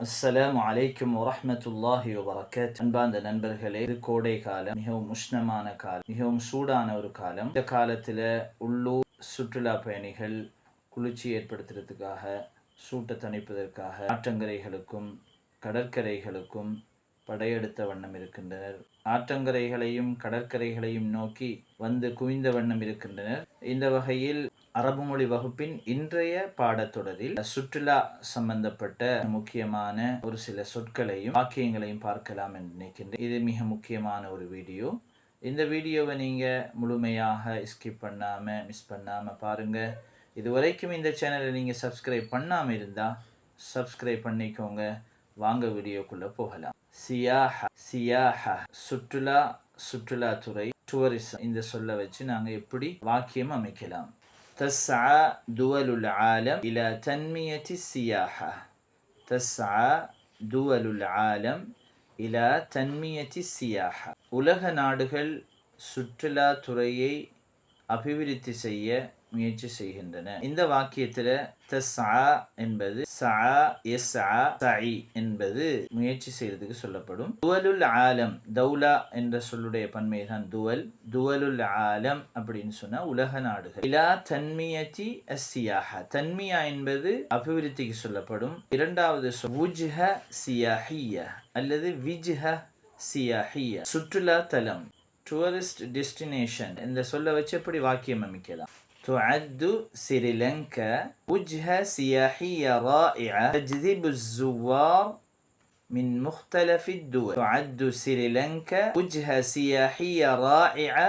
அஸ்ஸலாமு அலைக்கும் வரஹ்மத்துல்லாஹி வபரகாத். அன்பார்ந்த நண்பர்களே, இது கோடை காலம், மிகவும் உஷ்ணமான காலம், மிகவும் சூடான ஒரு காலம். இந்த காலத்தில் உள்ளூர் சுற்றுலா பயணிகள் குளிர்ச்சி ஏற்படுத்துறதுக்காக, சூட்டை தணிப்பதற்காக ஆற்றங்கரைகளுக்கும் கடற்கரைகளுக்கும் படையெடுத்த வண்ணம் இருக்கின்றனர். ஆற்றங்கரைகளையும் கடற்கரைகளையும் நோக்கி வந்து குவிந்த வண்ணம் இருக்கின்றனர். இந்த வகையில் அரபு மொழி வகுப்பின் இன்றைய பாடத்தொடரில் சுற்றுலா சம்பந்தப்பட்ட முக்கியமான ஒரு சில சொற்களையும் வாக்கியங்களையும் பார்க்கலாம் என்று நினைக்கின்றேன். இது மிக முக்கியமான ஒரு வீடியோ. இந்த வீடியோவை நீங்கள் முழுமையாக ஸ்கிப் பண்ணாமல் மிஸ் பண்ணாமல் பாருங்கள். இதுவரைக்கும் இந்த சேனலை நீங்கள் சப்ஸ்கிரைப் பண்ணாமல் இருந்தால் சப்ஸ்கிரைப் பண்ணிக்கோங்க. வாங்க வீடியோக்குள்ளே போகலாம். சியாஹா சுற்றுலா, சுற்றுலாத்துறை, டூரிசம். இந்த சொல்ல வச்சு நாங்கள் எப்படி வாக்கியம் அமைக்கலாம். تسعى دول العالم إلى تنمية السياحة. تسعى دول العالم إلى تنمية السياحة. உலக நாடுகள் சுற்றுலா துறையை அபிவிருத்தி செய்ய முயற்சி செய்கின்றன. இந்த வாக்கியத்தில் தஸ்ஆ என்பது என்பது முயற்சி செய்யறதுக்கு சொல்லப்படும். துவலுல் ஆலம், தௌலா என்ற சொல்லுடைய பன்மை தான் துவல். துவலுல் ஆலம் அப்படின்னு சொன்னா உலக நாடுகள். இலா தன்மியத்தி அஸ்ஸியாஹா, தன்மியா என்பது அபிவிருத்திக்கு சொல்லப்படும். இரண்டாவது வுஜ்ஹ சியாஹியா அல்லது விஜ்ஹ சியாஹியா, சுற்றுலா தலம், டூரிஸ்ட் டெஸ்டினேஷன். இந்த சொல்ல வச்சு எப்படி வாக்கியம் அமைக்கலாம். تعد سريلانكا وجهة سياحية رائعة تجذب الزوار من مختلف الدول. تعد سريلانكا وجهة سياحية رائعة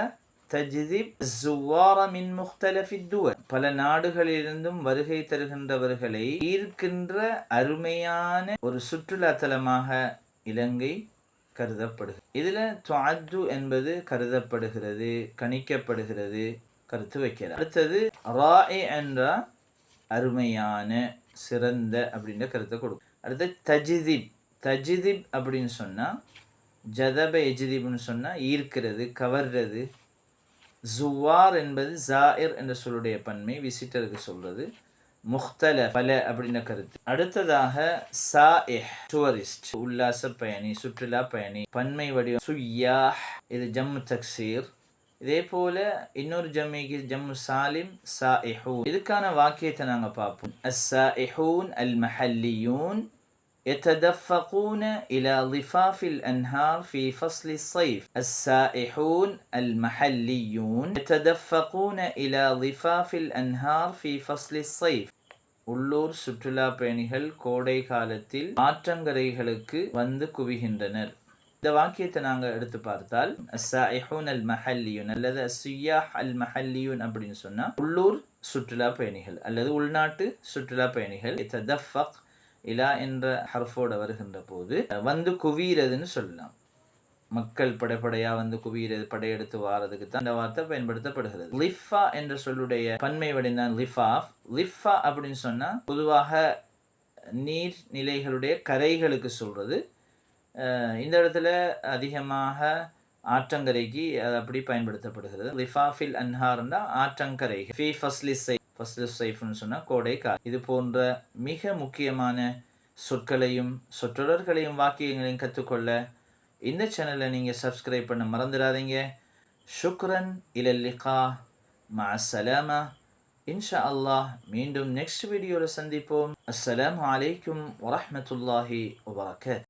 تجذب الزوار من مختلف الدول. பல நாடுகளிலிருந்தும் வருகை தருகின்றவர்களை ஈர்க்கின்ற அருமையான ஒரு சுற்றுலா தலமாக இலங்கை கருதப்படுகிறது. இதுல துஅத்து என்பது கருதப்படுகிறது, கணிக்கப்படுகிறது, கருத்து வைக்கிறார். அடுத்தது ராஇ என்ற அருமையான, சிறந்த அப்படின்ற கருத்தை கொடுக்கும். அடுத்து தஜிதிப். தஜிதிப் அப்படின்னு சொன்னா ஜதப எஜிதிப்னு சொன்னா ஈர்க்கிறது, கவர்றது. ஜுவார் என்பது ஜாயிர் என்ற சொல்லுடைய பன்மை, விசிட்டருக்கு சொல்றது. முக்தல பல அப்படின்ற கருத்து. அடுத்ததாக சாயிஹ், டூரிஸ்ட், உல்லாச பயணி, சுற்றுலா பயணி. பன்மை வடிவம் சுய்யாஹ், இது ஜம்மு தக்சீர். இதே போல இன்னொரு ஜம்மிக்கு ஜம்மு சாலிம், சாயிஹூன். இதுக்கான வாக்கியத்தை நாங்கள் பார்ப்போம். அஸ்ஸாயிஹூன் அல் மஹல்லியூன் يتدفقون إلى ضفاف الأنهار في فصل الصيف. السائحون المحليون يتدفقون إلى ضفاف الأنهار في فصل الصيف. உள்ளூர் சுற்றுலா பயணிகள் கோடை காலத்தில் ஆற்றங்கரைகளுக்கு வந்து குவிகின்றனர். இந்த வாக்கியத்தை நாங்கள் எடுத்து பார்த்தால் அஸ்ஸாயிஹூன் அல் மஹல்லியூன் அல்லது அஸ்ஸியாஹ் அல் மஹல்லியூன் அப்படின்னு சொன்னா உள்ளூர் சுற்றுலா பயணிகள் அல்லது உள்நாட்டு சுற்றுலா பயணிகள். ததஃபக் இலா என்ற ஹர்ஃபோட வருகின்ற போது வந்து குவியறதுன்னு சொல்லலாம். மக்கள் படைப்படையா வந்து குவியறது, படையெடுத்து வாரதுக்கு தான் இந்த வார்த்தை பயன்படுத்தப்படுகிறது. லிஃபா என்ற சொல்லுடைய பன்மை வடிந்தான் லிஃபாஃப். லிஃபா அப்படின்னு சொன்னா பொதுவாக நீர் நிலைகளுடைய கரைகளுக்கு சொல்றது. இந்த இடத்துல அதிகமாக ஆற்றங்கரைக்கு அது அப்படி பயன்படுத்தப்படுகிறது. லிஃபாஃபில் அன்ஹார்னா ஆற்றங்கரைகள். ஃபி ஃபஸ்லி சைஃப், ஃபஸ்லு சைஃப்னு சொன்னால் கோடை காலம். இது போன்ற மிக முக்கியமான சொற்களையும் சொற்றொடர்களையும் வாக்கியங்களையும் கற்றுக்கொள்ள இந்த சேனலை நீங்கள் சப்ஸ்கிரைப் பண்ண மறந்துடாதீங்க. ஷுக்ரன் இலல் லிகா மஅ ஸலாமா. இன்ஷா அல்லாஹ் மீண்டும் நெக்ஸ்ட் வீடியோவில் சந்திப்போம். அஸ்ஸலாமு அலைக்கும் வரஹ்மத்துல்லாஹி வபரகாத்.